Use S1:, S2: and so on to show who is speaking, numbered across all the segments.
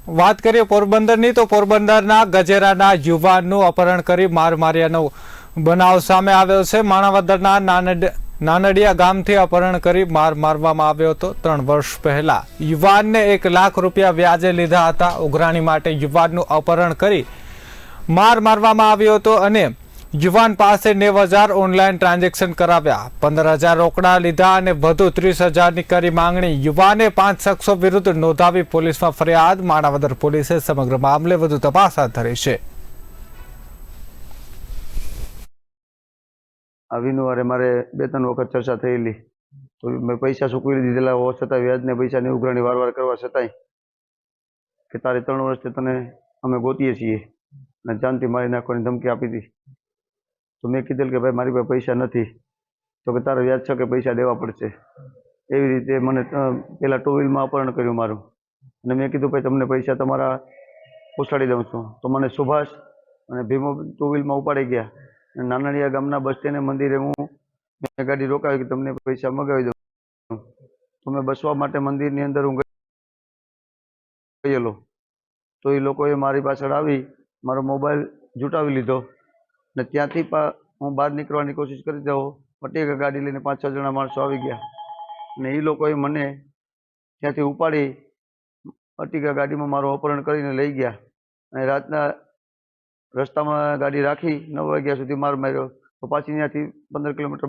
S1: વાત કરીએ પોરબંદરની તો પોરબંદરના ગજેરાના યુવાનનું અપહરણ કરી માર માર્યાનો બનાવ સામે આવ્યો છે। માણાવદરના નાનડિયા ગામથી અપહરણ કરી માર મારવામાં આવ્યો હતો। 3 વર્ષ પહેલા યુવાનને 1 લાખ રૂપિયા વ્યાજે લીધા હતા। ઉઘરાણી માટે યુવાનનું અપહરણ કરી માર મારવામાં આવ્યો હતો અને યુવાન પાસે 90,000 ઓનલાઈન ટ્રાન્ઝેક્શન કરાવ્યા, 15,000 રોકડા લીધા અને વધુ 30,000ની કરી માંગણી। યુવાને 5 શખ્સો વિરુદ્ધ નોંધાવી પોલીસમાં ફરિયાદ। માણાવદર પોલીસે સમગ્ર મામલે વધુ તપાસ હાથ ધરી છે।
S2: આ વિનુવારે મારે 2-3 વખત ચર્ચા થયેલી, તો મેં પૈસા ચૂકવી દીધેલા હોવા છતાં વ્યાજને પૈસાની ઉઘરાણી વારવાર કરવા છતાંય કે તારે 3 વર્ષથી તને અમે ગોતીએ છીએ અને જાનથી મારી નાખવાની ધમકી આપી હતી। તો મેં કીધેલ કે ભાઈ મારી પાસે પૈસા નથી, તો કે તારે વ્યાજ છે કે પૈસા દેવા પડશે। એવી રીતે મને પહેલાં 2 વ્હીલમાં અપહરણ કર્યું મારું, અને મેં કીધું ભાઈ તમને પૈસા તમારા પહોંચાડી દઉં છું। તો મને સુભાષ અને ભીમો 2 વ્હીલમાં ઉપાડી ગયા અને નાનડિયા ગામના બસ સ્ટેન્ડે મંદિરે મેં ગાડી રોકાવી કે તમને પૈસા મગાવી દઉં। તો મેં બસવા માટે મંદિરની અંદર હું ગયેલો, તો એ લોકોએ મારી પાછળ આવી મારો મોબાઈલ જૂટાવી લીધો ને ત્યાંથી હું બહાર નીકળવાની કોશિશ કરી દઉં। પટેકા ગાડી લઈને 5-6 જણા માણસો આવી ગયા અને એ લોકોએ મને ત્યાંથી ઉપાડી અર્ટિગા ગાડીમાં મારું અપહરણ કરીને લઈ ગયા અને રાતના રસ્તામાં ગાડી રાખી 9 વાગ્યા સુધી માર માર્યો। તો પાછી ત્યાંથી 15 કિલોમીટર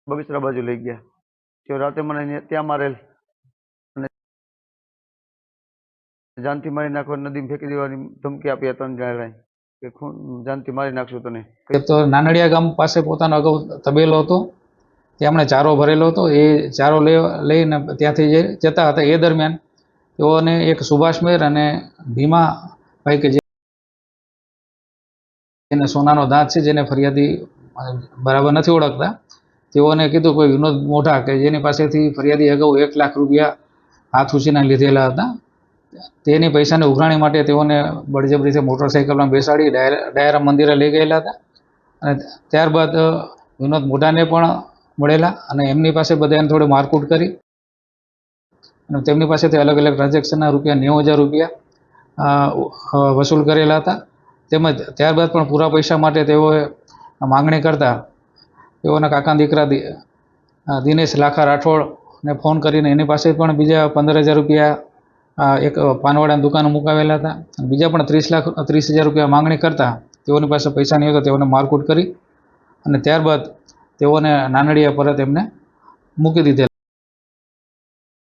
S2: બગસરા બાજુ લઈ ગયા, તો રાતે મને ત્યાં મારેલ અને જાનથી મારી નાખવાની નદીમાં ફેંકી દેવાની ધમકી આપી 3 જણાએ કે જાનથી મારી નાખશું તને।
S3: તો નાનડિયા ગામ પાસે પોતાનો અગાઉ તબેલો હતો, ત્યાં એમણે ચારો ભરેલો હતો। એ ચારો લઈને ત્યાંથી જતા હતા, એ દરમિયાન તેઓને એક સુભાષ મેર અને ભીમાભાઈ કે જેને સોનાનો દાંત છે, જેને ફરિયાદી બરાબર નથી ઓળખતા, તેઓને કીધું કોઈ વિનોદ મોઢા કે જેની પાસેથી ફરિયાદી અગાઉ 1 લાખ રૂપિયા હાથ ઉછીના લીધેલા હતા, તેની પૈસાની ઉઘરાણી માટે તેઓને બળજબરીથી મોટરસાઇકલમાં બેસાડી ડાયરા મંદિરે લઈ ગયેલા હતા। અને ત્યારબાદ વિનોદ મોઢાને પણ મળેલા અને એમની પાસે બધાને થોડી મારકૂટ કરી અને તેમની પાસેથી અલગ અલગ ટ્રાન્ઝેક્શનના રૂપિયા 90,000 રૂપિયા વસૂલ કરેલા હતા। તેમજ ત્યારબાદ પણ પૂરા પૈસા માટે તેઓએ માંગણી કરતા તેઓના કાકા દીકરા દિનેશ લાખા રાઠોડને ફોન કરીને એની પાસે પણ બીજા 15,000 રૂપિયા એક પાનવાડાની દુકાને મુકાવેલા હતા અને બીજા પણ 30,000 રૂપિયા માંગણી કરતા તેઓની પાસે પૈસા નહીં હતા, તેઓને મારકૂટ કરી અને ત્યારબાદ તેઓને નાનડિયા પરત એમને મૂકી દીધેલા।